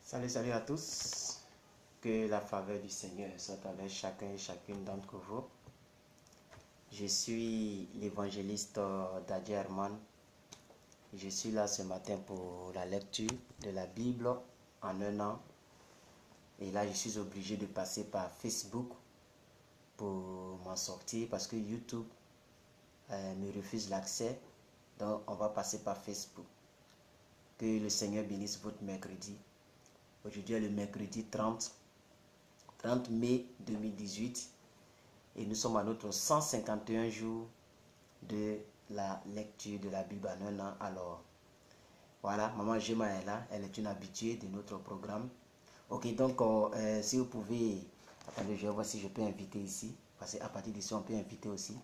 Salut à tous. Que la faveur du Seigneur soit avec chacun et chacune d'entre vous. Je suis l'évangéliste Daddy Herman. Je suis là ce matin pour la lecture de la Bible en un an. Et là, je suis obligé de passer par Facebook pour m'en sortir parce que YouTube me refuse l'accès. Donc, on va passer par Facebook. Que le Seigneur bénisse votre mercredi. Aujourd'hui est le mercredi 30 mai 2018 et nous sommes à notre 151 jours de la lecture de la Bible en un an. Alors, voilà, Maman Gemma est là, elle est une habituée de notre programme. Ok, donc, si vous pouvez, attendez, je vais voir si je peux inviter ici, parce qu'à partir d'ici, on peut inviter aussi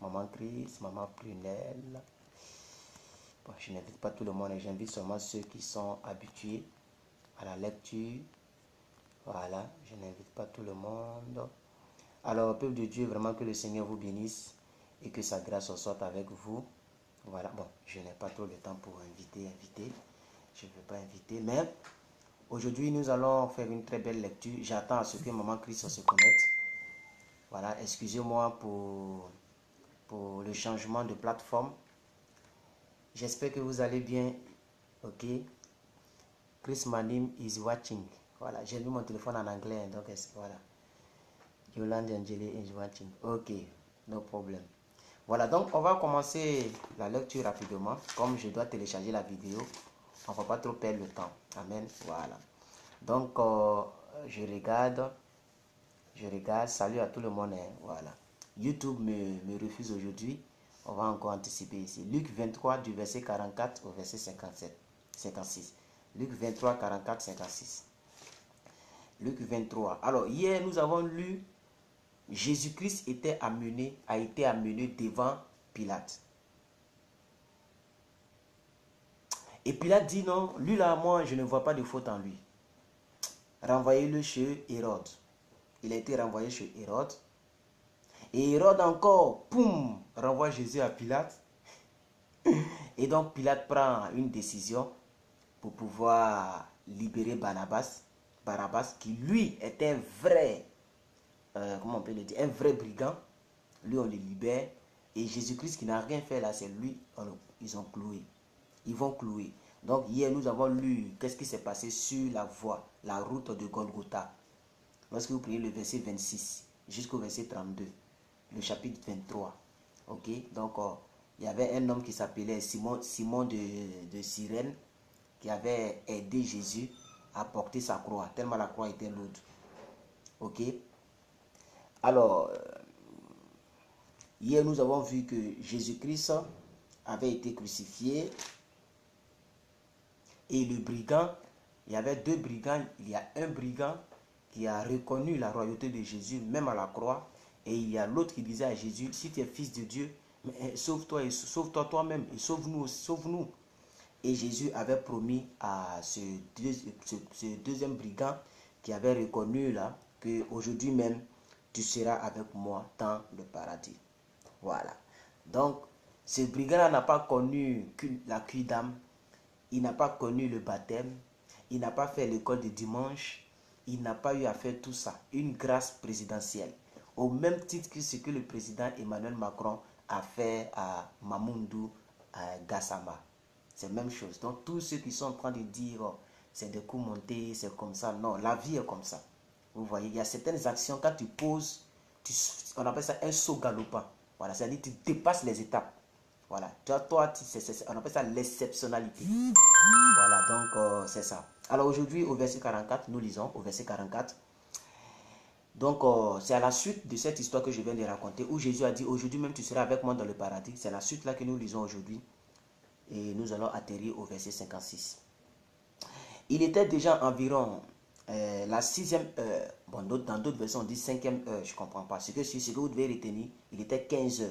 Maman Chris, Maman Prunelle. Bon, je n'invite pas tout le monde, j'invite seulement ceux qui sont habitués à la lecture. Voilà, je n'invite pas tout le monde. Alors, peuple de Dieu, vraiment que le Seigneur vous bénisse et que sa grâce soit avec vous. Voilà, bon, je n'ai pas trop de temps pour inviter. Je ne veux pas inviter, mais aujourd'hui, nous allons faire une très belle lecture. J'attends à ce que Maman Christ se connecte. Voilà, excusez-moi pour le changement de plateforme. J'espère que vous allez bien. Ok. Chris Manim is watching. Voilà, j'ai mis mon téléphone en anglais, donc voilà. Yolande Angeli is watching. Ok, no problem. Voilà, donc on va commencer la lecture rapidement. Comme je dois télécharger la vidéo, on ne va pas trop perdre le temps. Amen. Voilà. Donc, je regarde. Salut à tout le monde. Voilà. YouTube me refuse aujourd'hui. On va encore anticiper ici. Luc 23 du verset 44 au verset 56. Luc 23, 44, 56. Luc 23. Alors, hier, nous avons lu Jésus-Christ a été amené devant Pilate. Et Pilate dit non, lui là, moi, je ne vois pas de faute en lui. Renvoyez-le chez Hérode. Il a été renvoyé chez Hérode. Et Hérode encore, poum, renvoie Jésus à Pilate. Et donc Pilate prend une décision pour pouvoir libérer Barabbas, qui lui était un vrai, comment on peut le dire, un vrai brigand. Lui, on le libère. Et Jésus-Christ qui n'a rien fait là, c'est lui, ils ont cloué. Ils vont clouer. Donc hier, nous avons lu qu'est-ce qui s'est passé sur la voie, la route de Golgotha. Lorsque vous prenez le verset 26 jusqu'au verset 32, le chapitre 23. Ok, donc il y avait un homme qui s'appelait Simon de Cyrène qui avait aidé Jésus à porter sa croix, tellement la croix était lourde. Ok, alors, hier nous avons vu que Jésus-Christ avait été crucifié et le brigand, il y avait deux brigands, il y a un brigand qui a reconnu la royauté de Jésus même à la croix et il y a l'autre qui disait à Jésus, si tu es fils de Dieu, sauve-toi et sauve-toi toi-même et sauve-nous, sauve-nous. Et Jésus avait promis à ce deuxième brigand qui avait reconnu là que aujourd'hui même tu seras avec moi dans le paradis. Voilà. Donc ce brigand n'a pas connu la cuite d'âme, il n'a pas connu le baptême, il n'a pas fait l'école de dimanche, il n'a pas eu à faire tout ça. Une grâce présidentielle. Au même titre que ce que le président Emmanuel Macron a fait à Mamoudou Gassama. C'est la même chose. Donc tous ceux qui sont en train de dire oh, c'est des coups montés, c'est comme ça. Non, la vie est comme ça. Vous voyez, il y a certaines actions, quand tu poses, on appelle ça un saut galopant. Voilà, c'est-à-dire que tu dépasses les étapes. Voilà, toi on appelle ça l'exceptionnalité. Voilà, donc c'est ça. Alors aujourd'hui, au verset 44, nous lisons au verset 44. Donc c'est à la suite de cette histoire que je viens de raconter, où Jésus a dit, aujourd'hui même tu seras avec moi dans le paradis. C'est la suite là que nous lisons aujourd'hui. Et nous allons atterrir au verset 56. Il était déjà environ la 6e heure. Bon, dans d'autres versions, on dit 5e heure. Je ne comprends pas. Ce que vous devez retenir, il était 15 heures.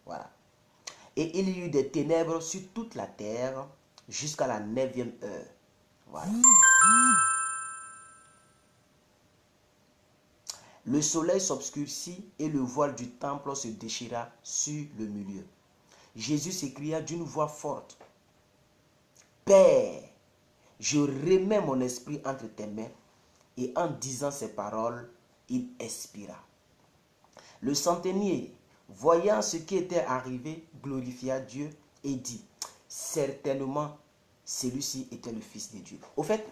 Voilà. Et il y eut des ténèbres sur toute la terre jusqu'à la 9e heure. Voilà. Le soleil s'obscurcit et le voile du temple se déchira sur le milieu. Jésus s'écria d'une voix forte, Père, je remets mon esprit entre tes mains. Et en disant ces paroles, il expira. Le centenier, voyant ce qui était arrivé, glorifia Dieu et dit, certainement, celui-ci était le Fils de Dieu. Au fait,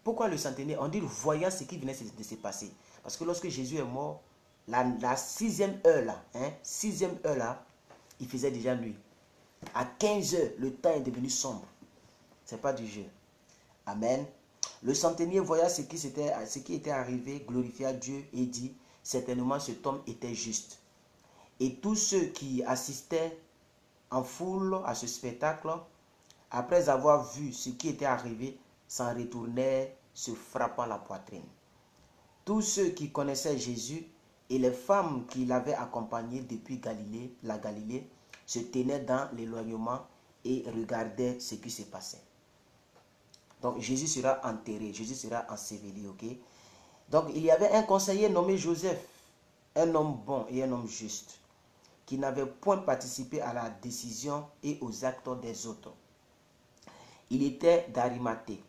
pourquoi le centenier? On dit, voyant ce qui venait de se passer. Parce que lorsque Jésus est mort, la sixième heure là, il faisait déjà nuit. À 15 heures, le temps est devenu sombre. Ce n'est pas du jeu. Amen. Le centenier voyant ce qui était arrivé, glorifia Dieu et dit, certainement cet homme était juste. Et tous ceux qui assistaient en foule à ce spectacle, après avoir vu ce qui était arrivé, s'en retournèrent, se frappant la poitrine. Tous ceux qui connaissaient Jésus et les femmes qui l'avaient accompagné depuis la Galilée, se tenaient dans l'éloignement et regardaient ce qui se passait. Donc Jésus sera enterré, Jésus sera enseveli, ok? Donc il y avait un conseiller nommé Joseph, un homme bon et un homme juste, qui n'avait point participé à la décision et aux actes des autres. Il était d'Arimathée,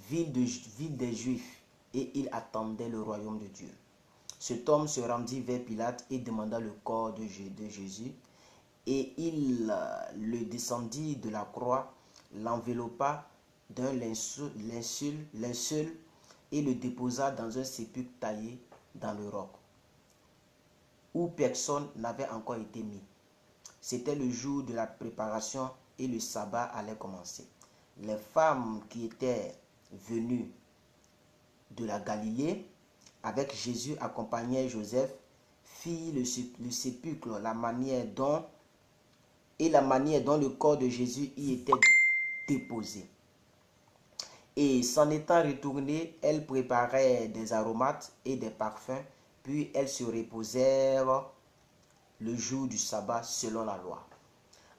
ville des Juifs, et il attendait le royaume de Dieu. Cet homme se rendit vers Pilate et demanda le corps de Jésus, et il le descendit de la croix, l'enveloppa d'un linceul et le déposa dans un sépulcre taillé dans le roc, où personne n'avait encore été mis. C'était le jour de la préparation et le sabbat allait commencer. Les femmes qui étaient venues de la Galilée avec Jésus accompagnaient Joseph, firent le sépulcre, la manière dont le corps de Jésus y était déposé. Et s'en étant retournées, elles préparaient des aromates et des parfums, puis elles se reposèrent le jour du sabbat selon la loi.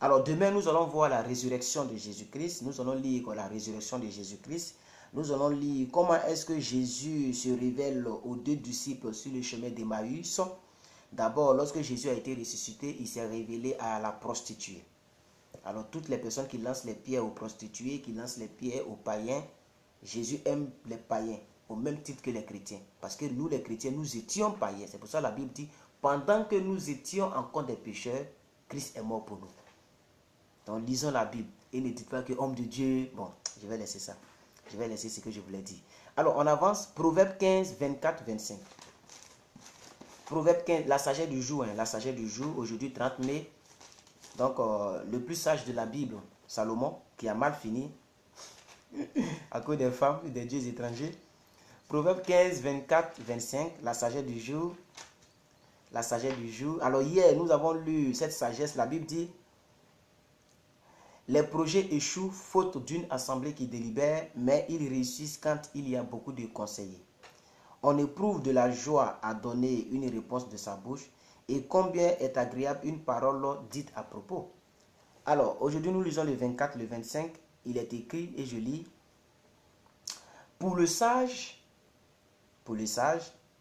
Alors demain, nous allons voir la résurrection de Jésus-Christ. Nous allons lire la résurrection de Jésus-Christ. Nous allons lire comment est-ce que Jésus se révèle aux deux disciples sur le chemin d'Emmaüs. D'abord, lorsque Jésus a été ressuscité, il s'est révélé à la prostituée. Alors toutes les personnes qui lancent les pierres aux prostituées, qui lancent les pierres aux païens, Jésus aime les païens au même titre que les chrétiens. Parce que nous les chrétiens, nous étions païens. C'est pour ça que la Bible dit, pendant que nous étions encore des pécheurs, Christ est mort pour nous. Donc lisons la Bible et ne dites pas que homme de Dieu, bon, je vais laisser ça. Je vais laisser ce que je voulais dire. Alors on avance, Proverbe 15, 24, 25. Proverbe 15, la sagesse du jour, la sagesse du jour, aujourd'hui 30 mai. Donc le plus sage de la Bible, Salomon, qui a mal fini à cause des femmes et des dieux étrangers. Proverbe 15, 24, 25, la sagesse du jour. La sagesse du jour. Alors hier, nous avons lu cette sagesse. La Bible dit, les projets échouent faute d'une assemblée qui délibère, mais ils réussissent quand il y a beaucoup de conseillers. On éprouve de la joie à donner une réponse de sa bouche, et combien est agréable une parole dite à propos. Alors, aujourd'hui, nous lisons le 24, le 25. Il est écrit, et je lis, pour le sage,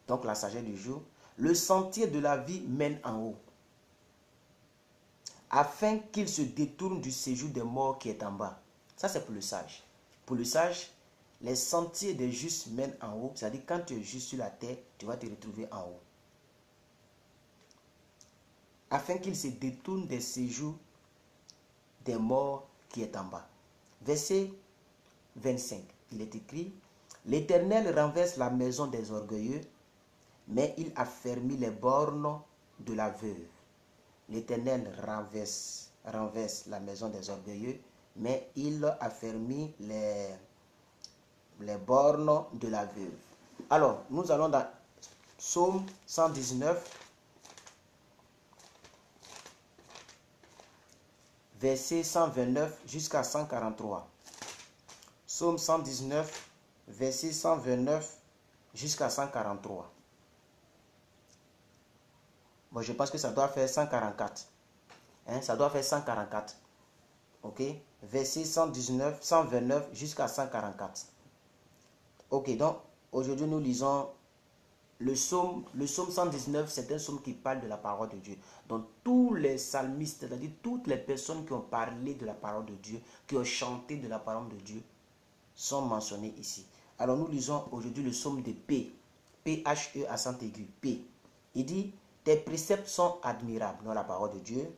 donc la sagesse du jour, le sentier de la vie mène en haut, afin qu'il se détourne du séjour des morts qui est en bas. Ça, c'est pour le sage. Pour le sage, les sentiers des justes mènent en haut. C'est-à-dire, quand tu es juste sur la terre, tu vas te retrouver en haut. Afin qu'il se détourne des séjours des morts qui est en bas. Verset 25, il est écrit, l'Éternel renverse la maison des orgueilleux, mais il affermit les bornes de la veuve. L'Éternel renverse la maison des orgueilleux, mais il affermit les bornes de la veuve. Alors, nous allons dans Psaume 119, verset 129 jusqu'à 143. Psaume 119, verset 129 jusqu'à 143. Bon, je pense que ça doit faire 144. Ça doit faire 144. Ok? Verset 119, 129 jusqu'à 144. Ok, donc aujourd'hui nous lisons le psaume 119, c'est un psaume qui parle de la parole de Dieu. Donc tous les psalmistes, c'est-à-dire toutes les personnes qui ont parlé de la parole de Dieu, qui ont chanté de la parole de Dieu, sont mentionnés ici. Alors nous lisons aujourd'hui le psaume de P. P-H-E accent aigu. P. Il dit, tes préceptes sont admirables dans la parole de Dieu.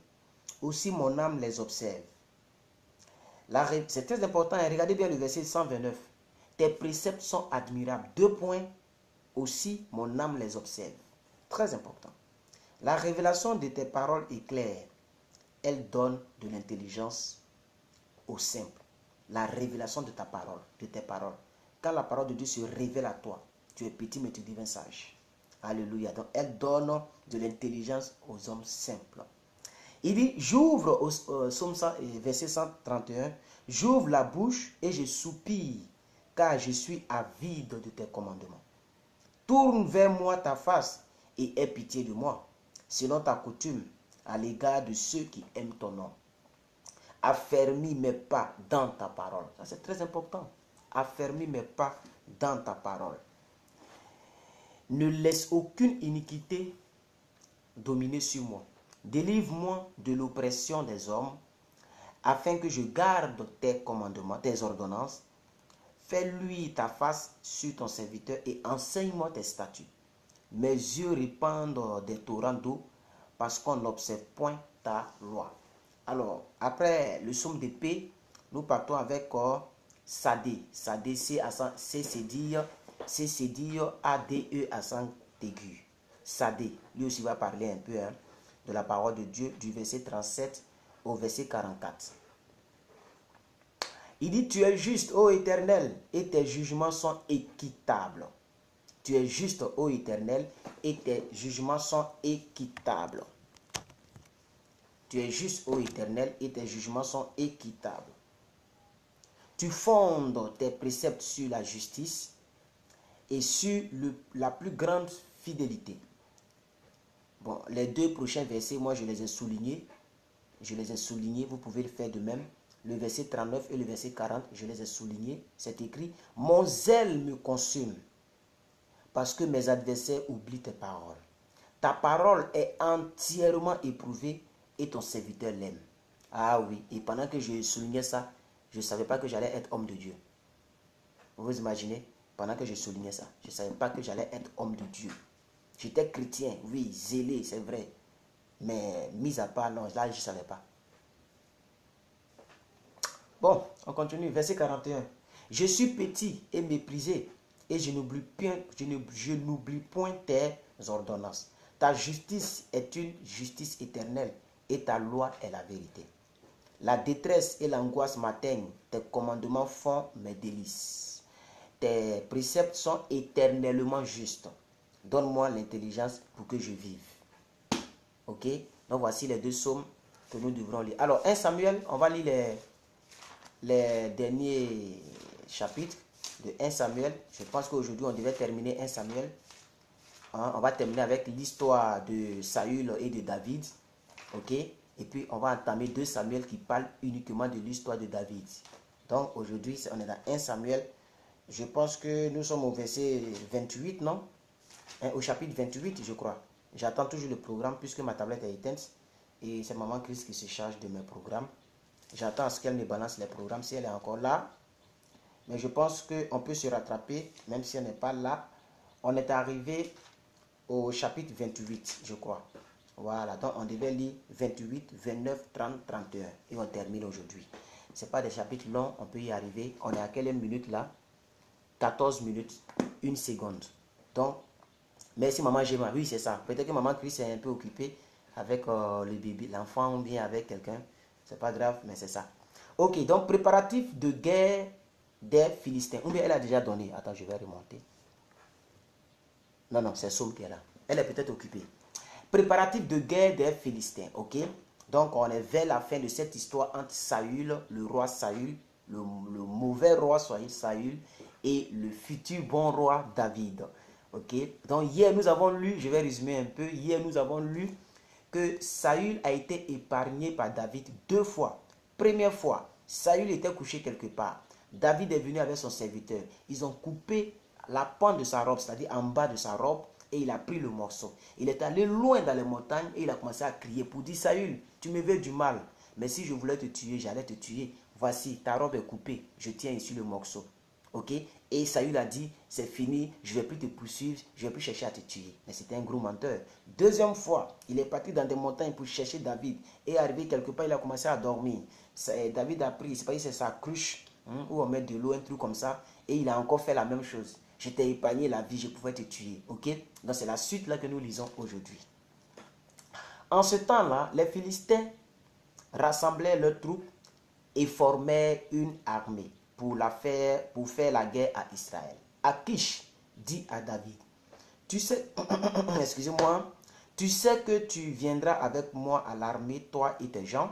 Aussi mon âme les observe. C'est très important. Regardez bien le verset 129. Tes préceptes sont admirables. 2 points. Aussi mon âme les observe. Très important. La révélation de tes paroles est claire. Elle donne de l'intelligence au simple. La révélation de ta parole, de tes paroles. Quand la parole de Dieu se révèle à toi, tu es petit mais tu deviens sage. Alléluia. Donc elle donne de l'intelligence aux hommes simples. Il dit, j'ouvre au psaume verset 131, j'ouvre la bouche et je soupire, car je suis avide de tes commandements. Tourne vers moi ta face et aie pitié de moi, selon ta coutume, à l'égard de ceux qui aiment ton nom. Affermis mes pas dans ta parole. Ça, c'est très important. Affermis mes pas dans ta parole. Ne laisse aucune iniquité dominer sur moi. Délivre-moi de l'oppression des hommes, afin que je garde tes commandements, tes ordonnances. Fais-lui ta face sur ton serviteur et enseigne-moi tes statuts. Mes yeux répandent des torrents d'eau, parce qu'on n'observe point ta loi. Alors, après le psaume de paix, nous partons avec Sadé. Sadé, c'est dire A-D-E accent aigu. Sadé, lui aussi va parler un peu de la parole de Dieu, du verset 37 au verset 44. Il dit, tu es juste, ô Éternel, et tes jugements sont équitables. Tu es juste, ô Éternel, et tes jugements sont équitables. Tu es juste, ô Éternel, et tes jugements sont équitables. Tu fondes tes préceptes sur la justice et sur la plus grande fidélité. Bon, les 2 prochains versets, moi je les ai soulignés. Je les ai soulignés, vous pouvez le faire de même. Le verset 39 et le verset 40, je les ai soulignés. C'est écrit, mon zèle me consume, parce que mes adversaires oublient tes paroles. Ta parole est entièrement éprouvée et ton serviteur l'aime. Ah oui, et pendant que je soulignais ça, je ne savais pas que j'allais être homme de Dieu. Vous vous imaginez? Pendant que je soulignais ça, je ne savais pas que j'allais être homme de Dieu. J'étais chrétien, oui, zélé, c'est vrai. Mais mis à part, non, là, je ne savais pas. Bon, on continue. Verset 41. Je suis petit et méprisé, et je n'oublie point tes ordonnances. Ta justice est une justice éternelle, et ta loi est la vérité. La détresse et l'angoisse m'atteignent, tes commandements font mes délices. Tes préceptes sont éternellement justes. Donne-moi l'intelligence pour que je vive. Ok? Donc voici les 2 psaumes que nous devrons lire. Alors, 1 Samuel, on va lire les derniers chapitres de 1 Samuel. Je pense qu'aujourd'hui, on devait terminer 1 Samuel. On va terminer avec l'histoire de Saül et de David. Ok? Et puis, on va entamer 2 Samuel qui parlent uniquement de l'histoire de David. Donc, aujourd'hui, on est dans 1 Samuel. Je pense que nous sommes au verset 28, non? Au chapitre 28, je crois. J'attends toujours le programme puisque ma tablette est éteinte. Et c'est Maman Chris qui se charge de mes programmes. J'attends à ce qu'elle me balance les programmes si elle est encore là. Mais je pense qu'on peut se rattraper, même si elle n'est pas là. On est arrivé au chapitre 28, je crois. Voilà, donc on devait lire 28, 29, 30, 31. Et on termine aujourd'hui. Ce n'est pas des chapitres longs, on peut y arriver. On est à quelle minute là? 14 minutes, 1 seconde. Donc, merci Maman Gemma. Oui, c'est ça. Peut-être que Maman Chris est un peu occupée avec le bébé, l'enfant ou bien avec quelqu'un. C'est pas grave, mais c'est ça. Ok, donc préparatif de guerre des Philistins. Ou bien elle a déjà donné. Attends, je vais remonter. Non, c'est Somme qui est là. Elle est peut-être occupée. Préparatif de guerre des Philistins. Ok, donc on est vers la fin de cette histoire entre Saül, le roi Saül, le mauvais roi Saül et le futur bon roi David. Ok, donc hier nous avons lu, je vais résumer un peu, hier nous avons lu que Saül a été épargné par David 2 fois. Première fois, Saül était couché quelque part. David est venu avec son serviteur. Ils ont coupé la pointe de sa robe, c'est-à-dire en bas de sa robe, et il a pris le morceau. Il est allé loin dans les montagnes et il a commencé à crier pour dire, Saül, tu me veux du mal, mais si je voulais te tuer, j'allais te tuer. Voici, ta robe est coupée, je tiens ici le morceau. Ok? Et Saül a dit, c'est fini, je ne vais plus te poursuivre, je ne vais plus chercher à te tuer. Mais c'était un gros menteur. Deuxième fois, il est parti dans des montagnes pour chercher David. Et arrivé quelque part, il a commencé à dormir. David a pris, c'est sa cruche, où on met de l'eau, un truc comme ça. Et il a encore fait la même chose. Je t'ai épargné la vie, je pouvais te tuer. Ok? Donc c'est la suite là que nous lisons aujourd'hui. En ce temps-là, les Philistins rassemblaient leurs troupes et formaient une armée pour faire la guerre à Israël. Akish dit à David, tu sais, excusez-moi, tu sais que tu viendras avec moi à l'armée, toi et tes gens.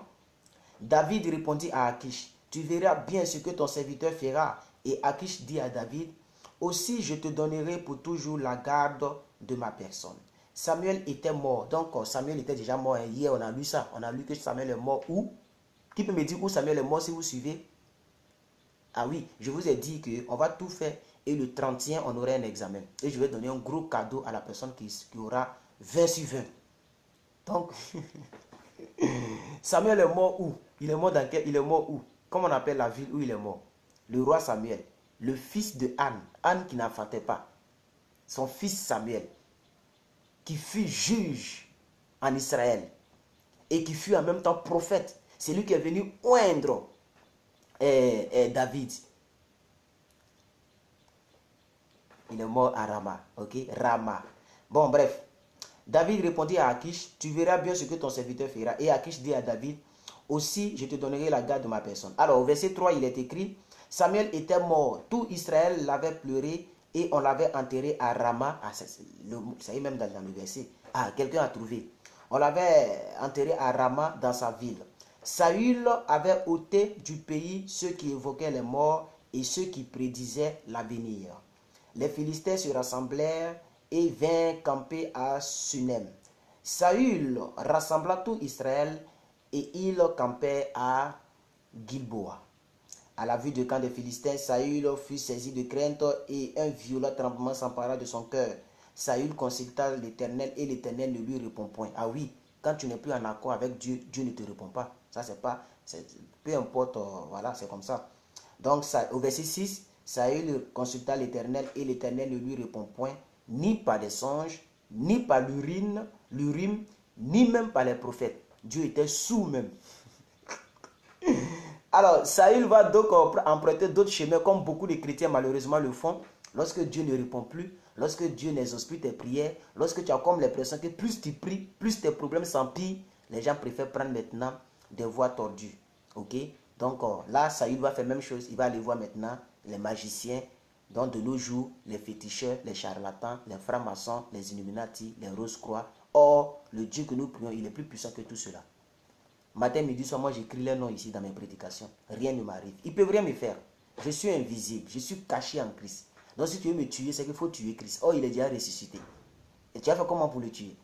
David répondit à Akish, tu verras bien ce que ton serviteur fera. Et Akish dit à David, aussi je te donnerai pour toujours la garde de ma personne. Samuel était mort, donc Samuel était déjà mort. Hier on a lu ça, on a lu que Samuel est mort où? Qui peut me dire où Samuel est mort si vous suivez? Ah oui, je vous ai dit qu'on va tout faire et le 31, on aura un examen. Et je vais donner un gros cadeau à la personne qui aura 20 sur 20. Donc, Samuel est mort où? Il est mort dans quel? Il est mort où? Comment on appelle la ville où il est mort? Le roi Samuel, le fils de Anne. Anne qui n'enfantait pas. Son fils Samuel, qui fut juge en Israël et qui fut en même temps prophète. C'est lui qui est venu oindre David. Il est mort à Rama. Ok? Rama. Bon, bref. David répondit à Akish, tu verras bien ce que ton serviteur fera. Et Akish dit à David, aussi je te donnerai la garde de ma personne. Alors, au verset 3, il est écrit, Samuel était mort. Tout Israël l'avait pleuré et on l'avait enterré à Rama. Ah, ça est même dans le verset. Ah, quelqu'un a trouvé. On l'avait enterré à Rama dans sa ville. Saül avait ôté du pays ceux qui évoquaient les morts et ceux qui prédisaient l'avenir. Les Philistins se rassemblèrent et vinrent camper à Sunem. Saül rassembla tout Israël et ils campaient à Gilboa. À la vue du camp des Philistins, Saül fut saisi de crainte et un violent tremblement s'empara de son cœur. Saül consulta l'Éternel et l'Éternel ne lui répond point. Ah oui, quand tu n'es plus en accord avec Dieu, Dieu ne te répond pas. Ça, c'est pas, peu importe, voilà, c'est comme ça. Donc, au verset 6, Saül consulta l'Éternel et l'Éternel ne lui répond point, ni par des songes, ni par l'Urim, ni même par les prophètes. Dieu était sourd même. Alors, Saül va donc emprunter d'autres chemins comme beaucoup de chrétiens malheureusement le font. Lorsque Dieu ne répond plus, lorsque Dieu n'exauce plus tes prières, lorsque tu as comme l'impression que plus tu pries, plus tes problèmes s'empirent, les gens préfèrent prendre maintenant des voies tordues. Ok? Donc là, Saül va faire la même chose. Il va aller voir maintenant les magiciens, donc de nos jours, les féticheurs, les charlatans, les francs-maçons, les Illuminati, les Rose-Croix. Or, le Dieu que nous prions, il est plus puissant que tout cela. Matin, midi, soir, moi j'écris les noms ici dans mes prédications. Rien ne m'arrive. Ils ne peuvent rien me faire. Je suis invisible. Je suis caché en Christ. Donc si tu veux me tuer, c'est qu'il faut tuer Christ. Oh, il est déjà ressuscité. Et tu as fait comment pour le tuer?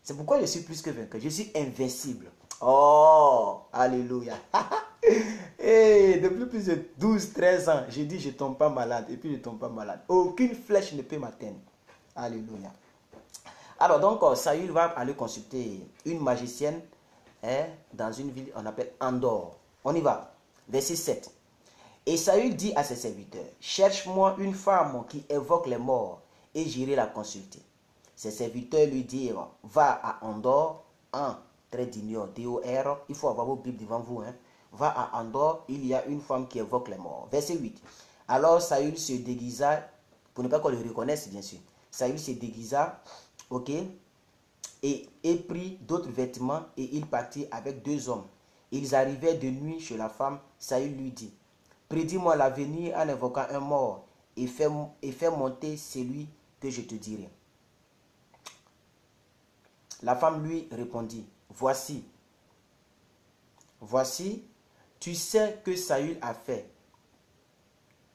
C'est pourquoi je suis plus que vainqueur. Je suis invincible. Oh, alléluia. Et depuis plus de 12, 13 ans, j'ai dit je ne tombe pas malade. Et puis je ne tombe pas malade. Aucune flèche ne peut m'atteindre. Alléluia. Alors donc, Saül va aller consulter une magicienne dans une ville on appelle Endor. On y va. Verset 7. Et Saül dit à ses serviteurs, cherche-moi une femme qui évoque les morts et j'irai la consulter. Ses serviteurs lui dirent, va à Endor, trait d'union, D-O-R, il faut avoir vos Bibles devant vous. Va à Endor, il y a une femme qui évoque les morts. Verset 8. Alors Saül se déguisa, pour ne pas qu'on le reconnaisse bien sûr, Saül se déguisa, ok, et prit d'autres vêtements et il partit avec 2 hommes. Ils arrivaient de nuit chez la femme. Saül lui dit, prédis-moi l'avenir en évoquant un mort et fais monter celui que je te dirai. La femme lui répondit, voici, tu sais que Saül a fait.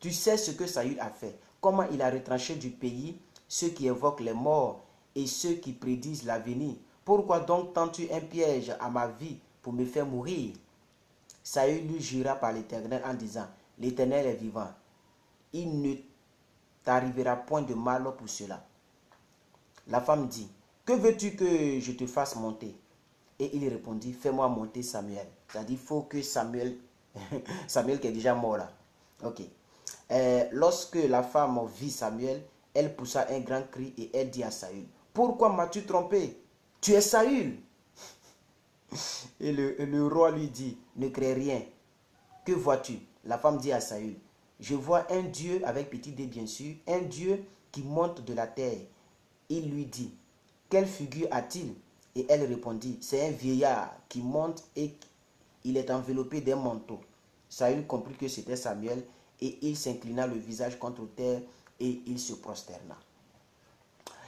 Tu sais ce que Saül a fait, comment il a retranché du pays ceux qui évoquent les morts et ceux qui prédisent l'avenir. Pourquoi donc tends-tu un piège à ma vie pour me faire mourir? Saül lui jura par l'Éternel en disant, l'Éternel est vivant. Il ne t'arrivera point de mal pour cela. La femme dit, que veux-tu que je te fasse monter? Et il répondit, fais-moi monter Samuel. C'est-à-dire, il faut que Samuel, Samuel qui est déjà mort là. Ok. Lorsque la femme vit Samuel, elle poussa un grand cri et elle dit à Saül, pourquoi m'as-tu trompé? Tu es Saül. Et le roi lui dit, ne crée rien. Que vois-tu? La femme dit à Saül, je vois un Dieu, avec petit d bien sûr, un Dieu qui monte de la terre. Il lui dit, quelle figure a-t-il? Et elle répondit, c'est un vieillard qui monte et il est enveloppé d'un manteau. Saül comprit que c'était Samuel et il s'inclina le visage contre terre et il se prosterna.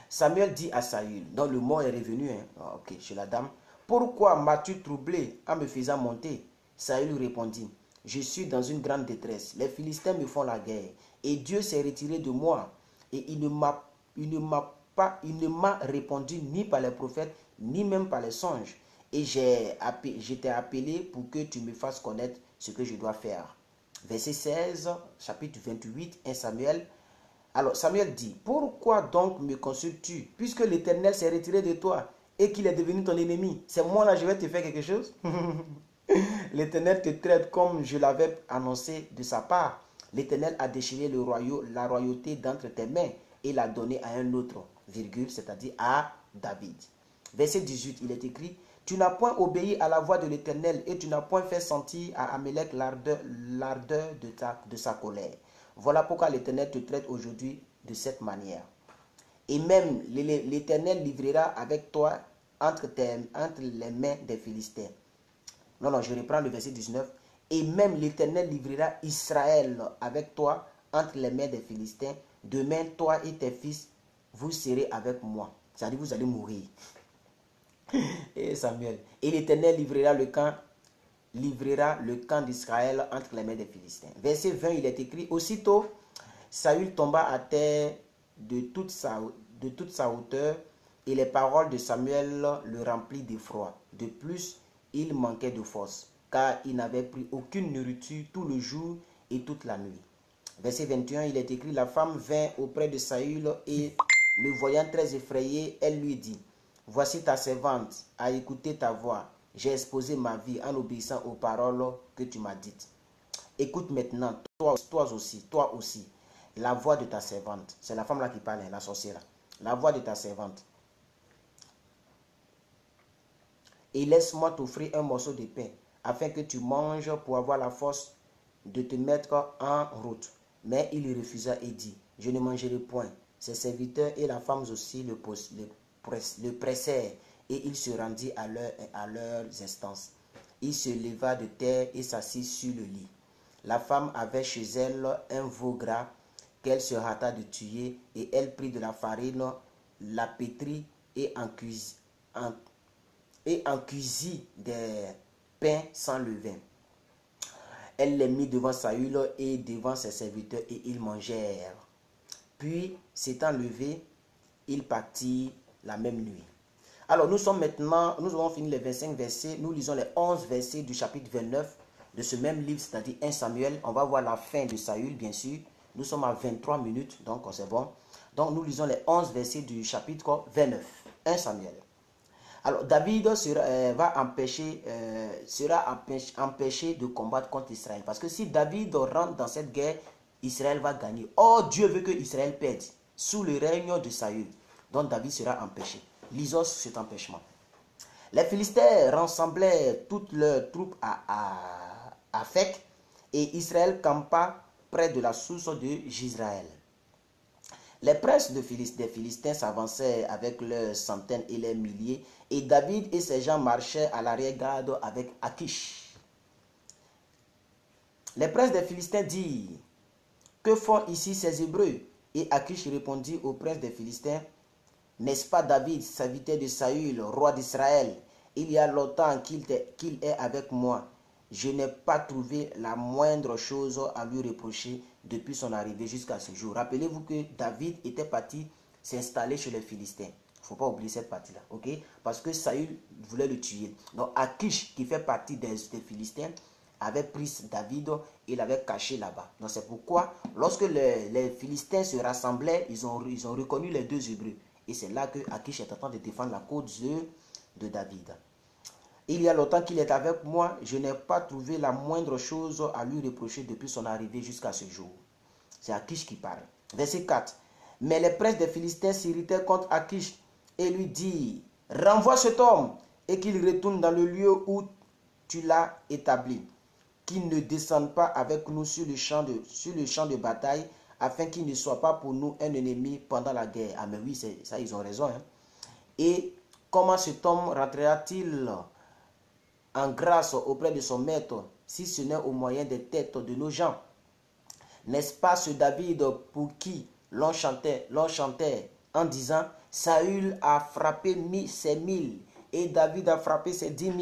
Samuel dit à Saül, donc le mot est revenu chez la dame, pourquoi m'as-tu troublé en me faisant monter? Saül répondit, je suis dans une grande détresse, les Philistins me font la guerre et Dieu s'est retiré de moi et il ne m'a répondu ni par les prophètes ni même par les songes et je t'ai appelé pour que tu me fasses connaître ce que je dois faire. Verset 16, chapitre 28, 1 Samuel. Alors Samuel dit, pourquoi donc me consultes-tu, puisque l'Éternel s'est retiré de toi et qu'il est devenu ton ennemi? C'est moi là, je vais te faire quelque chose? L'Éternel te traite comme je l'avais annoncé de sa part. L'Éternel a déchiré la royauté d'entre tes mains et l'a donnée à un autre, c'est-à-dire à David. Verset 18, il est écrit, tu n'as point obéi à la voix de l'Éternel et tu n'as point fait sentir à Amélec l'ardeur de sa colère. Voilà pourquoi l'Éternel te traite aujourd'hui de cette manière. Et même l'Éternel livrera avec toi entre les mains des Philistins. Non, je reprends le verset 19. Et même l'Éternel livrera Israël avec toi entre les mains des Philistins. Demain, toi et tes fils, vous serez avec moi. C'est-à-dire, vous allez mourir. Et Samuel. Et l'Éternel livrera le camp d'Israël entre les mains des Philistins. Verset 20, il est écrit, aussitôt, Saül tomba à terre de toute sa hauteur, et les paroles de Samuel le remplirent d'effroi. De plus, il manquait de force, car il n'avait pris aucune nourriture tout le jour et toute la nuit. Verset 21, il est écrit, la femme vint auprès de Saül et, le voyant très effrayé, elle lui dit, voici ta servante a écouté ta voix. J'ai exposé ma vie en obéissant aux paroles que tu m'as dites. Écoute maintenant, toi aussi, la voix de ta servante. C'est la femme là qui parle, la sorcière. La voix de ta servante. Et laisse-moi t'offrir un morceau de pain, afin que tu manges pour avoir la force de te mettre en route. Mais il refusa et dit, je ne mangerai point. Ses serviteurs et la femme aussi le pressèrent, et il se rendit à leurs instances. Il se leva de terre et s'assit sur le lit. La femme avait chez elle un veau gras qu'elle se hâta de tuer, et elle prit de la farine, la pétrit et en cuisit des pains sans levain. Elle les mit devant Saül et devant ses serviteurs, et ils mangèrent. Puis, s'étant levés, ils partirent la même nuit. Alors, nous avons fini les 25 versets, nous lisons les 11 versets du chapitre 29 de ce même livre, c'est-à-dire 1 Samuel. On va voir la fin de Saül, bien sûr. Nous sommes à 23 minutes, donc c'est bon. Donc, nous lisons les 11 versets du chapitre 29, 1 Samuel. Alors, David sera empêché de combattre contre Israël. Parce que si David rentre dans cette guerre, Israël va gagner. Or, Dieu veut que Israël perde sous le règne de Saül. Donc, David sera empêché. Lisons cet empêchement. Les Philistins rassemblaient toutes leurs troupes à Afek et Israël campa près de la source de Jizraël. Les princes des Philistins s'avançaient avec leurs centaines et leurs milliers, et David et ses gens marchaient à l'arrière-garde avec Akish. Les princes des Philistins dirent, que font ici ces Hébreux? Et Akish répondit aux princes des Philistins, n'est-ce pas David, serviteur de Saül, roi d'Israël? Il y a longtemps qu'il est avec moi. Je n'ai pas trouvé la moindre chose à lui reprocher depuis son arrivée jusqu'à ce jour. Rappelez-vous que David était parti s'installer chez les Philistins. Il ne faut pas oublier cette partie-là, ok? Parce que Saül voulait le tuer. Donc Akish, qui fait partie des Philistins, avait pris David et l'avait caché là-bas. Donc c'est pourquoi, lorsque les Philistins se rassemblaient, ils ont reconnu les deux Hébreux. Et c'est là que Akish est en train de défendre la cause de David. Il y a longtemps qu'il est avec moi, je n'ai pas trouvé la moindre chose à lui reprocher depuis son arrivée jusqu'à ce jour. C'est Akish qui parle. Verset 4. Mais les princes des Philistins s'irritèrent contre Akish et lui dirent, renvoie cet homme et qu'il retourne dans le lieu où tu l'as établi, qu'il ne descende pas avec nous sur le champ de bataille, afin qu'il ne soit pas pour nous un ennemi pendant la guerre. Ah mais oui, ça ils ont raison. Hein. Et comment cet homme rentrera-t-il en grâce auprès de son maître, si ce n'est au moyen des têtes de nos gens? N'est-ce pas ce David pour qui l'on chantait en disant, Saül a frappé ses 1000 et David a frappé ses 10 000.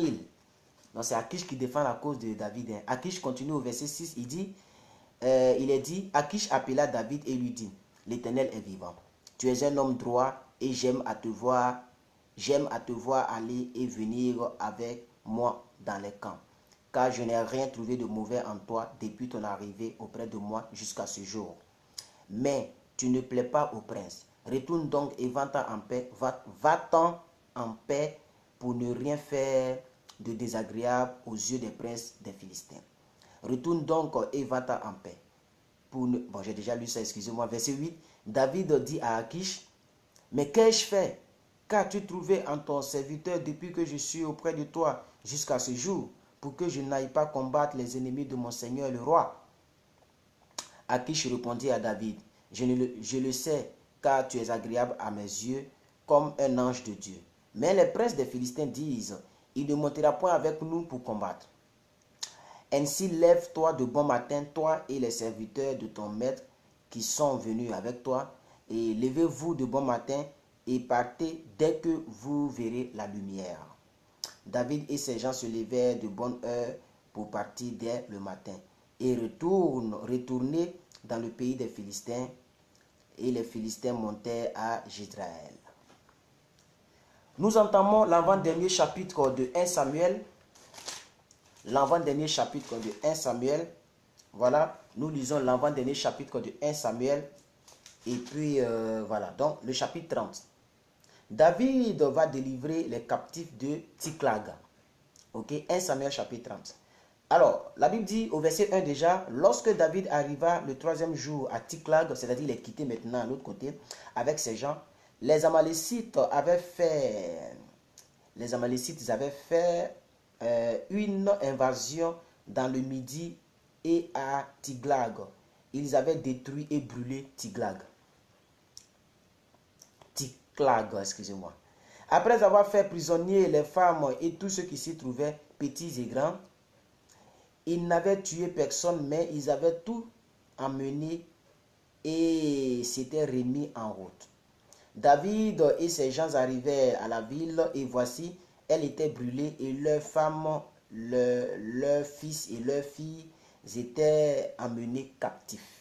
Donc c'est Akish qui défend la cause de David. Hein. Akish continue au verset 6, il est dit, Akish appela David et lui dit, l'Éternel est vivant. Tu es un homme droit et j'aime à te voir aller et venir avec moi dans les camps. Car je n'ai rien trouvé de mauvais en toi depuis ton arrivée auprès de moi jusqu'à ce jour. Mais tu ne plais pas au prince. Retourne donc et va-t'en en paix, va-t'en en paix pour ne rien faire de désagréable aux yeux des princes des Philistins. Retourne donc et va-t'en en paix. Bon, j'ai déjà lu ça, excusez-moi. Verset 8. David dit à Akish, mais qu'ai-je fait? Qu'as-tu trouvé en ton serviteur depuis que je suis auprès de toi jusqu'à ce jour, pour que je n'aille pas combattre les ennemis de mon Seigneur le roi? Akish répondit à David, je le sais, car tu es agréable à mes yeux comme un ange de Dieu. Mais les princes des Philistins disent, il ne montera point avec nous pour combattre. Ainsi lève-toi de bon matin, toi et les serviteurs de ton maître qui sont venus avec toi, et levez-vous de bon matin et partez dès que vous verrez la lumière. David et ses gens se levèrent de bonne heure pour partir dès le matin et retourner dans le pays des Philistins, et les Philistins montèrent à Jezreel. Nous entamons l'avant-dernier chapitre de 1 Samuel. L'avant-dernier chapitre de 1 Samuel. Voilà, nous lisons l'avant-dernier chapitre de 1 Samuel. Et puis, voilà, donc le chapitre 30. David va délivrer les captifs de Tsiklag. Ok, 1 Samuel chapitre 30. Alors, la Bible dit au verset 1 déjà, lorsque David arriva le troisième jour à Tsiklag, c'est-à-dire il est quitté maintenant à l'autre côté, avec ses gens, les Amalécites avaient fait une invasion dans le Midi et à Tiglag. Ils avaient détruit et brûlé Tiglag, excusez-moi. Après avoir fait prisonnier les femmes et tous ceux qui s'y trouvaient, petits et grands, ils n'avaient tué personne, mais ils avaient tout emmené et s'étaient remis en route. David et ses gens arrivèrent à la ville et voici, elle était brûlée et leurs femmes, leurs fils et leurs filles étaient emmenés captifs.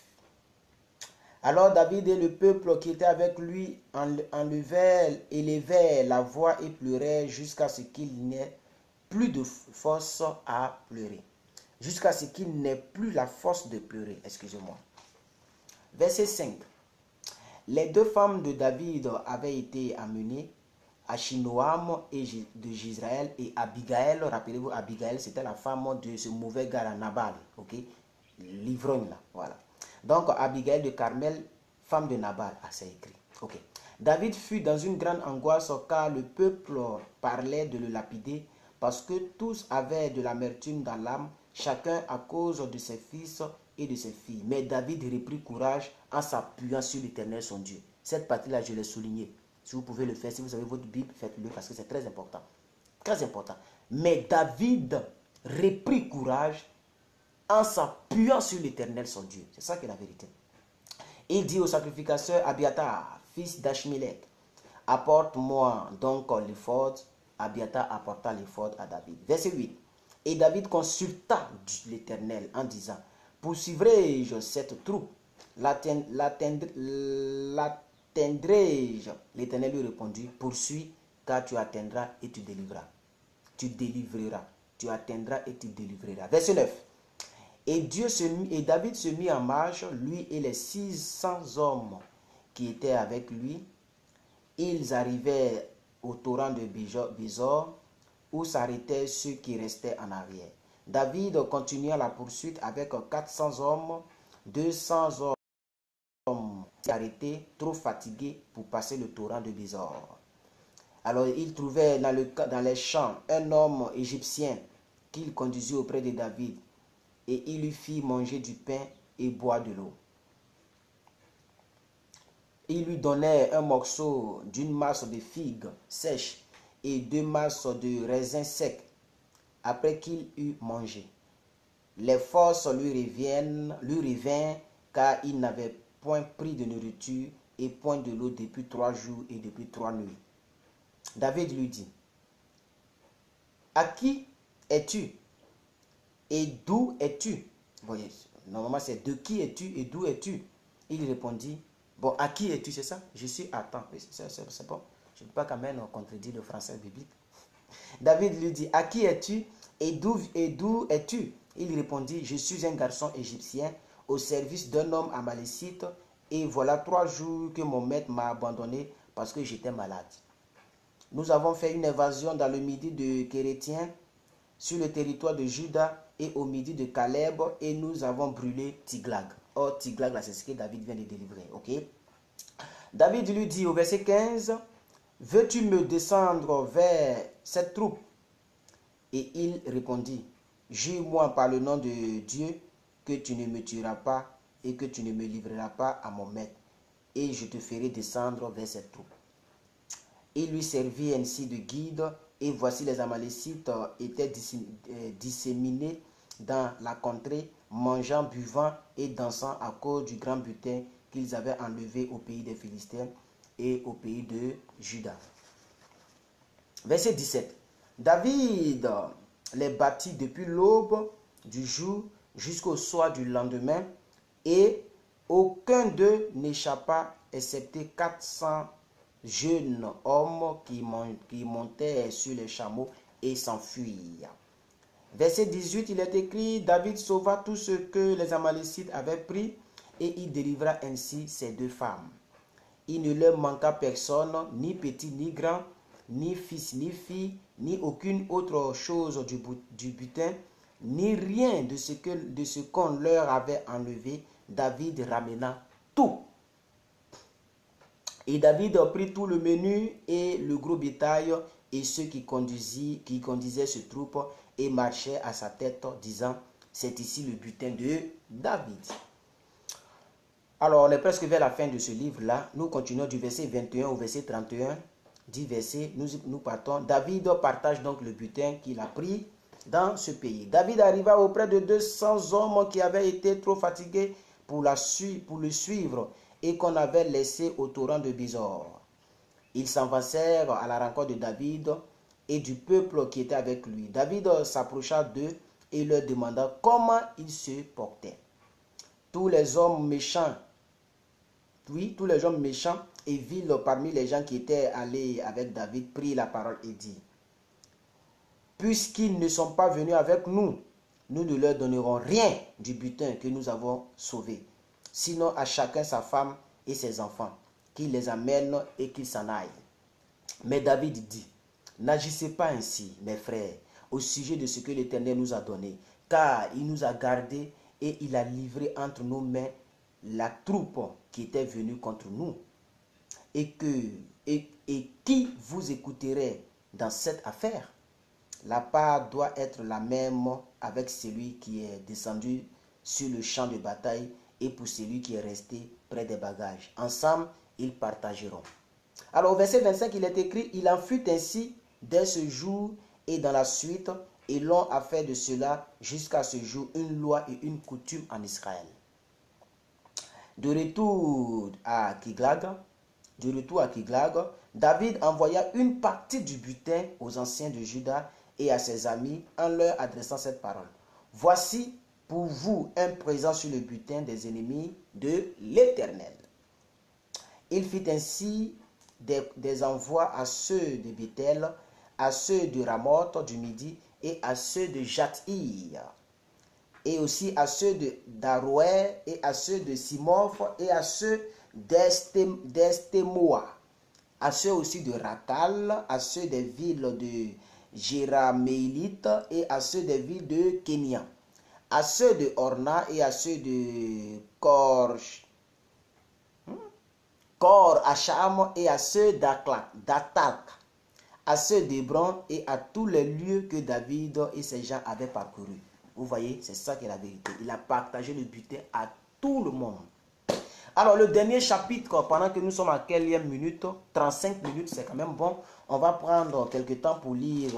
Alors David et le peuple qui était avec lui élevèrent la voix et pleurèrent jusqu'à ce qu'il n'ait plus de force à pleurer. Jusqu'à ce qu'il n'ait plus la force de pleurer, excusez-moi. Verset 5. Les deux femmes de David avaient été amenées, Achinoam de Jezreel et Abigail. Rappelez-vous, Abigail, c'était la femme de ce mauvais gars, Nabal. Ok, l'ivrogne là, voilà. Donc, Abigail de Carmel, femme de Nabal. Ah, c'est écrit. Ok. David fut dans une grande angoisse car le peuple parlait de le lapider parce que tous avaient de l'amertume dans l'âme, chacun à cause de ses fils et de ses filles. Mais David reprit courage en s'appuyant sur l'Éternel son Dieu. Cette partie-là, je l'ai soulignée. Si vous pouvez le faire, si vous avez votre Bible, faites-le parce que c'est très important. Très important. Mais David reprit courage en s'appuyant sur l'Éternel son Dieu. C'est ça qui est la vérité. Il dit au sacrificateur Abiatar, fils d'Achmelech, apporte-moi donc l'éphod. Abiatar apporta l'éphod à David. Verset 8. Et David consulta l'Éternel en disant, poursuivrai-je cette troupe? L'atteindrai-je? L'Éternel lui répondit, poursuis, car tu atteindras et tu délivreras. Tu délivreras. Tu atteindras et tu délivreras. Verset 9. Et David se mit en marche, lui et les 600 hommes qui étaient avec lui. Ils arrivaient au torrent de Besor, où s'arrêtaient ceux qui restaient en arrière. David continua la poursuite avec 400 hommes, 200 hommes arrêté, trop fatigué pour passer le torrent de Besor. Alors il trouvait dans les champs un homme égyptien qu'il conduisit auprès de David, et il lui fit manger du pain et boire de l'eau. Il lui donnait un morceau d'une masse de figues sèches et 2 masses de raisins secs après qu'il eut mangé. Les forces lui revinrent car il n'avait point pris de nourriture et point de l'eau depuis 3 jours et depuis 3 nuits. David lui dit, « À qui es-tu et d'où es-tu » Voyez, normalement c'est « De qui es-tu et d'où es-tu » Il répondit, « Bon, à qui es-tu, c'est ça? Je suis à temps. » C'est bon, je ne peux pas quand même contredire le français biblique. David lui dit, « À qui es-tu et d'où es-tu » Il répondit, « Je suis un garçon égyptien au service d'un homme amalécite et voilà 3 jours que mon maître m'a abandonné parce que j'étais malade. Nous avons fait une invasion dans le midi de Kérétien, sur le territoire de Juda et au midi de Caleb et nous avons brûlé Tiglag. » Oh, Tiglag, là, c'est ce que David vient de délivrer, ok? David lui dit au verset 15, « Veux-tu me descendre vers cette troupe ?» Et il répondit, « Jure-moi par le nom de Dieu que tu ne me tueras pas et que tu ne me livreras pas à mon maître, et je te ferai descendre vers cette troupe. » Il lui servit ainsi de guide, et voici les Amalécites étaient disséminés dans la contrée, mangeant, buvant et dansant à cause du grand butin qu'ils avaient enlevé au pays des Philistins et au pays de Juda. Verset 17. David les battit depuis l'aube du jour jusqu'au soir du lendemain, et aucun d'eux n'échappa, excepté 400 jeunes hommes qui montaient sur les chameaux et s'enfuirent. Verset 18, il est écrit, David sauva tout ce que les Amalécites avaient pris, et il délivra ainsi ses 2 femmes. Il ne leur manqua personne, ni petit ni grand, ni fils ni fille, ni aucune autre chose du butin, ni rien de ce qu'on leur avait enlevé. David ramena tout. Et David prit tout le menu et le gros bétail et ceux qui conduisaient ce troupe et marchaient à sa tête, disant, c'est ici le butin de David. Alors, on est presque vers la fin de ce livre-là. Nous continuons du verset 21 au verset 31. 10 versets, nous partons. David partage donc le butin qu'il a pris dans ce pays. David arriva auprès de 200 hommes qui avaient été trop fatigués pour le suivre et qu'on avait laissé au torrent de Besor. Ils s'avancèrent à la rencontre de David et du peuple qui était avec lui. David s'approcha d'eux et leur demanda comment ils se portaient. Tous les hommes méchants et vils parmi les gens qui étaient allés avec David prirent la parole et dit, « Puisqu'ils ne sont pas venus avec nous, nous ne leur donnerons rien du butin que nous avons sauvé, sinon à chacun sa femme et ses enfants, qu'il les amène et qu'ils s'en aillent. » Mais David dit, « N'agissez pas ainsi, mes frères, au sujet de ce que l'Éternel nous a donné, car il nous a gardés et il a livré entre nos mains la troupe qui était venue contre nous. Et qui vous écouterait dans cette affaire? La part doit être la même avec celui qui est descendu sur le champ de bataille et pour celui qui est resté près des bagages. Ensemble, ils partageront. » Alors au verset 25, il est écrit, « Il en fut ainsi dès ce jour et dans la suite, et l'on a fait de cela jusqu'à ce jour une loi et une coutume en Israël. » De retour à Tiglag, David envoya une partie du butin aux anciens de Juda et à ses amis en leur adressant cette parole. « Voici pour vous un présent sur le butin des ennemis de l'Éternel. » Il fit ainsi des envois à ceux de Bethel, à ceux de Ramoth du Midi et à ceux de Jathir, et aussi à ceux d'Aroer et à ceux de Simoth et à ceux d'Estemoa, à ceux aussi de Rakal, à ceux des villes de Jéraméélite et à ceux des villes de Kénia, à ceux de Orna et à ceux de corps à Cham et à ceux d'Atak, à ceux d'Hébron et à tous les lieux que David et ses gens avaient parcourus. Vous voyez, c'est ça qui est la vérité. Il a partagé le butin à tout le monde. Alors, le dernier chapitre, pendant que nous sommes à quelle minute? 35 minutes, c'est quand même bon. On va prendre quelques temps pour lire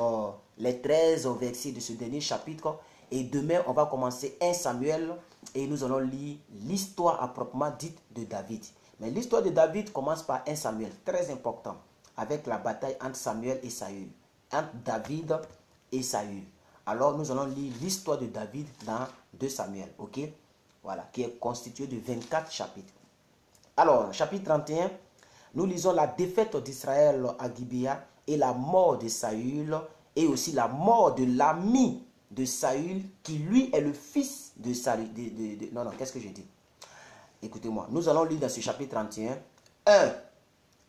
les 13 versets de ce dernier chapitre. Et demain, on va commencer 1 Samuel et nous allons lire l'histoire à proprement dite de David. Mais l'histoire de David commence par 1 Samuel, très important, avec la bataille entre Samuel et Saül, entre David et Saül. Alors, nous allons lire l'histoire de David dans 2 Samuel, ok? Voilà, qui est constitué de 24 chapitres. Alors, chapitre 31, nous lisons la défaite d'Israël à Gibéa et la mort de Saül et aussi la mort de l'ami de Saül qui lui est le fils de Saül. Non, qu'est-ce que j'ai dit? Écoutez-moi, nous allons lire dans ce chapitre 31. 1.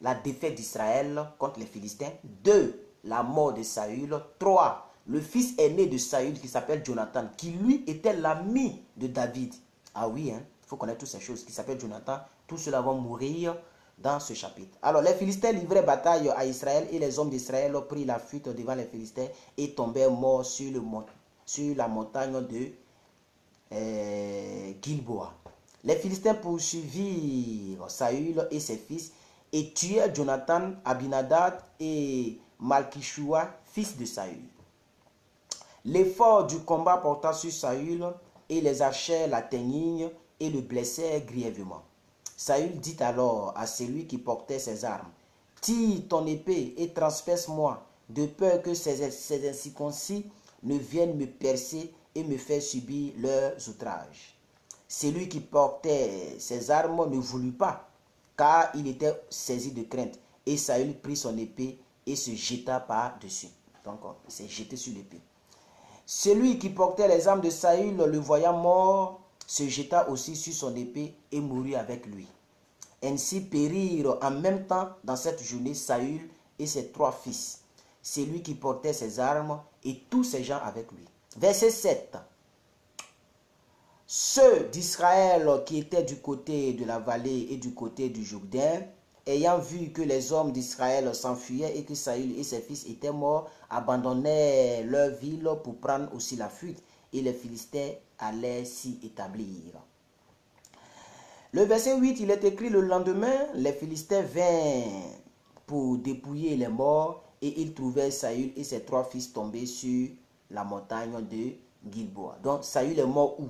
La défaite d'Israël contre les Philistins. 2. La mort de Saül. 3. Le fils aîné de Saül qui s'appelle Jonathan, qui lui était l'ami de David. Ah oui, hein, il faut connaître toutes ces choses, qui s'appelle Jonathan. Tous ceux-là vont mourir dans ce chapitre. Alors, les Philistins livraient bataille à Israël et les hommes d'Israël ont pris la fuite devant les Philistins et tombèrent morts sur la montagne de Gilboa. Les Philistins poursuivirent Saül et ses fils et tuèrent Jonathan, Abinadab et Malkishua, fils de Saül. L'effort du combat porta sur Saül et les archers l'atteignirent et le blessèrent grièvement. Saül dit alors à celui qui portait ses armes, « Tire ton épée et transperce-moi, de peur que ces incirconcis ne viennent me percer et me faire subir leurs outrages. » Celui qui portait ses armes ne voulut pas, car il était saisi de crainte. Et Saül prit son épée et se jeta par-dessus. Donc, il s'est jeté sur l'épée. Celui qui portait les armes de Saül, le voyant mort, se jeta aussi sur son épée et mourut avec lui. Ainsi périrent en même temps dans cette journée Saül et ses 3 fils, celui qui portait ses armes et tous ses gens avec lui. Verset 7. Ceux d'Israël qui étaient du côté de la vallée et du côté du Jourdain, ayant vu que les hommes d'Israël s'enfuyaient et que Saül et ses fils étaient morts, abandonnèrent leur ville pour prendre aussi la fuite, et les Philistins allaient s'y établir. Le verset 8, il est écrit: le lendemain, les Philistins vinrent pour dépouiller les morts, et ils trouvèrent Saül et ses 3 fils tombés sur la montagne de Gilboa. Donc Saül est mort où?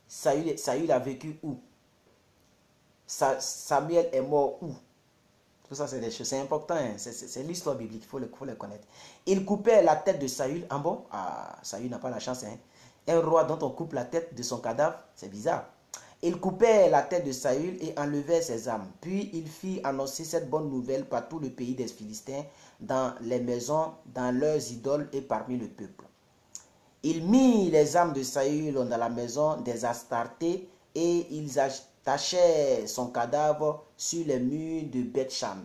Saül a vécu où? Samuel est mort où? Tout ça, c'est des choses, c'est important, hein? C'est l'histoire biblique, il faut le connaître. Il coupait la tête de Saül. Ah bon? Ah, Saül n'a pas la chance, hein? Un roi dont on coupe la tête de son cadavre, c'est bizarre. Il coupait la tête de Saül et enlevait ses armes. Puis il fit annoncer cette bonne nouvelle par tout le pays des Philistins, dans les maisons, dans leurs idoles et parmi le peuple. Il mit les armes de Saül dans la maison des Astartés et ils attachèrent son cadavre sur les murs de Beth-Shan.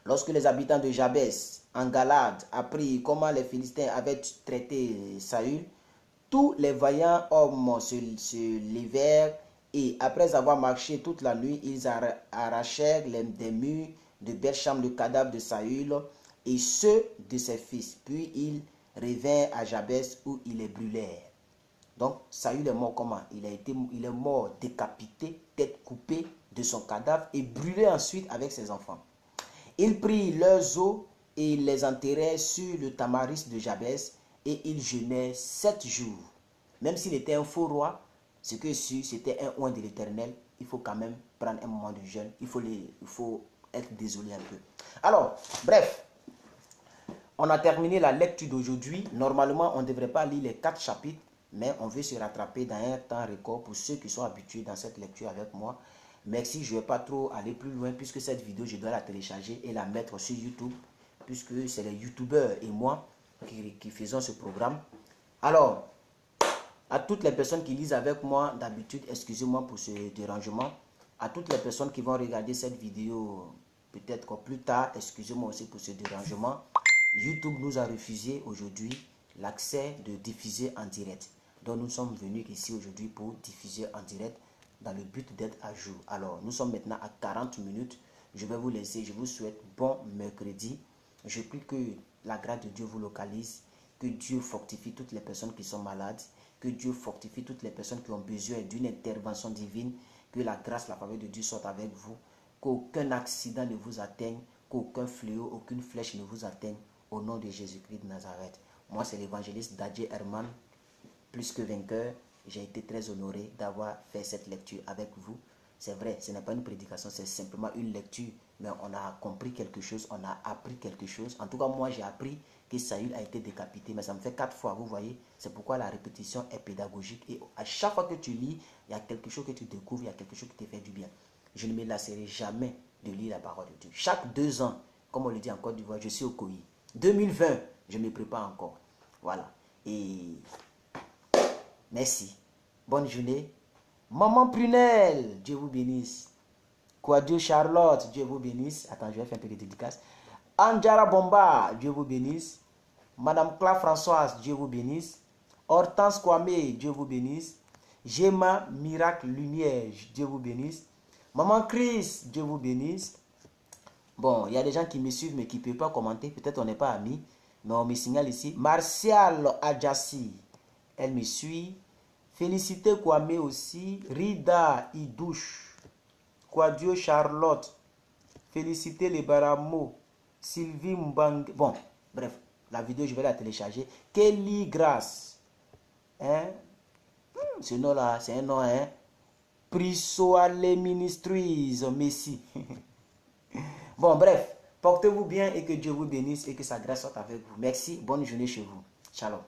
Lorsque les habitants de Jabès, en Galade, apprirent comment les Philistins avaient traité Saül, tous les vaillants hommes se levèrent et, après avoir marché toute la nuit, ils arrachèrent des murs de Beth-Shan le cadavre de Saül et ceux de ses fils. Puis ils revinrent à Jabès où ils les brûlèrent. Donc, Saül est mort comment? Il est mort décapité, tête coupée de son cadavre et brûlé ensuite avec ses enfants. Ils prirent leurs os et les enterrèrent sur le tamaris de Jabès et ils jeûnèrent 7 jours. Même s'il était un faux roi, ce que c'était un oint de l'Éternel, il faut quand même prendre un moment de jeûne. Il faut être désolé un peu. Alors, bref. On a terminé la lecture d'aujourd'hui. Normalement, on ne devrait pas lire les 4 chapitres, mais on veut se rattraper dans un temps record pour ceux qui sont habitués dans cette lecture avec moi. Merci, je ne vais pas trop aller plus loin puisque cette vidéo, je dois la télécharger et la mettre sur YouTube, puisque c'est les YouTubeurs et moi qui faisons ce programme. Alors, à toutes les personnes qui lisent avec moi, d'habitude, excusez-moi pour ce dérangement. À toutes les personnes qui vont regarder cette vidéo peut-être plus tard, excusez-moi aussi pour ce dérangement. YouTube nous a refusé aujourd'hui l'accès de diffuser en direct. Donc nous sommes venus ici aujourd'hui pour diffuser en direct. dans le but d'être à jour. Alors, nous sommes maintenant à 40 minutes. Je vais vous laisser. Je vous souhaite bon mercredi. Je prie que la grâce de Dieu vous localise, que Dieu fortifie toutes les personnes qui sont malades, que Dieu fortifie toutes les personnes qui ont besoin d'une intervention divine, que la grâce, la faveur de Dieu soit avec vous, qu'aucun accident ne vous atteigne, qu'aucun fléau, aucune flèche ne vous atteigne, au nom de Jésus-Christ de Nazareth. Moi, c'est l'évangéliste Dadje Herman, plus que vainqueur. J'ai été très honoré d'avoir fait cette lecture avec vous. C'est vrai, ce n'est pas une prédication, c'est simplement une lecture, mais on a compris quelque chose, on a appris quelque chose. En tout cas, moi, j'ai appris que Saül a été décapité, mais ça me fait 4 fois, vous voyez. C'est pourquoi la répétition est pédagogique. Et à chaque fois que tu lis, il y a quelque chose que tu découvres, il y a quelque chose qui te fait du bien. Je ne me lasserai jamais de lire la parole de Dieu. Chaque 2 ans, comme on le dit en Côte d'Ivoire, je suis au COI. 2020, je me prépare encore. Voilà. Et merci. Bonne journée. Maman Prunelle, Dieu vous bénisse. Quadio Charlotte, Dieu vous bénisse. Attends, je vais faire un peu de dédicace. Anjara Bomba, Dieu vous bénisse. Madame Cla Françoise, Dieu vous bénisse. Hortense Kwame, Dieu vous bénisse. Gemma Miracle Lumière, Dieu vous bénisse. Maman Chris, Dieu vous bénisse. Bon, il y a des gens qui me suivent mais qui ne peuvent pas commenter. Peut-être on n'est pas amis. Mais on me signale ici. Martial Adjassi, elle me suit. Félicité Kwame aussi. Rida Idouche. Quadio Charlotte. Félicité les Baramo. Sylvie Mbang. Bon, bref, la vidéo, je vais la télécharger. Kelly Grace. Hein? Ce nom-là, c'est un nom, hein? Prisoale Ministries. Messi. Bon, bref, portez-vous bien et que Dieu vous bénisse et que sa grâce soit avec vous. Merci, bonne journée chez vous. Shalom.